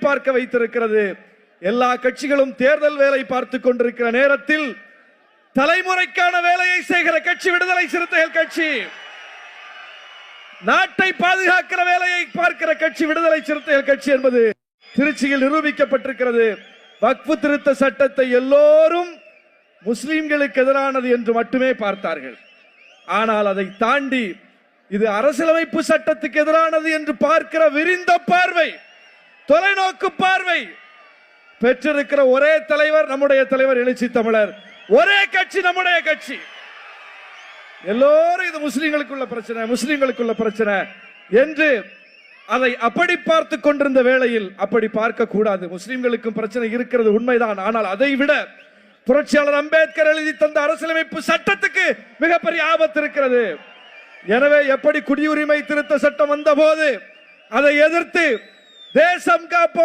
பார்க்க வைத்திருக்கிறது. எல்லா கட்சிகளும் தேர்தல் வேலை பார்த்துக் கொண்டிருக்கிற நேரத்தில் தலைமுறைக்கான வேலையை செய்கிற கட்சி விடுதலை சிறுத்தைகள் கட்சி, நாட்டை பாதுகாக்கிற வேலையை பார்க்கிற கட்சி விடுதலை சிறுத்தைகள் கட்சி என்பது திருச்சியில் நிரூபிக்கப்பட்டிருக்கிறது. வக்ஃபு திருத்த சட்டத்தை எல்லோரும் முஸ்லிம்களுக்கு எதிரானது என்று மட்டுமே பார்த்தார்கள். ஆனால் அதை தாண்டி இது அரசியலமைப்பு சட்டத்துக்கு எதிரானது என்று பார்க்கிற விரிந்த பார்வை, தொலைநோக்கு பார்வை பெற்றிருக்கிற ஒரே தலைவர் நம்முடைய தலைவர் எழுச்சி தமிழர். ஒரே கட்சி நம்முடைய கட்சி. எல்லோரும் இது முஸ்லிம்களுக்குள்ள பிரச்சனை, முஸ்லிம்களுக்குள்ள பிரச்சனை என்று அதை அப்படி பார்த்து கொண்டிருந்த வேளையில் அப்படி பார்க்க கூடாது. முஸ்லிம்களுக்கும் பிரச்சனை இருக்கிறது உண்மைதான். ஆனால் அதை விட புரட்சியாளர் அம்பேத்கர் எழுதி தந்த அரசியலமைப்பு சட்டத்துக்கு மிகப்பெரிய ஆபத்து இருக்கிறது. எனவே எப்படி குடியுரிமை திருத்த சட்டம் வந்த போது அதை எதிர்த்து தேசம் காப்போம்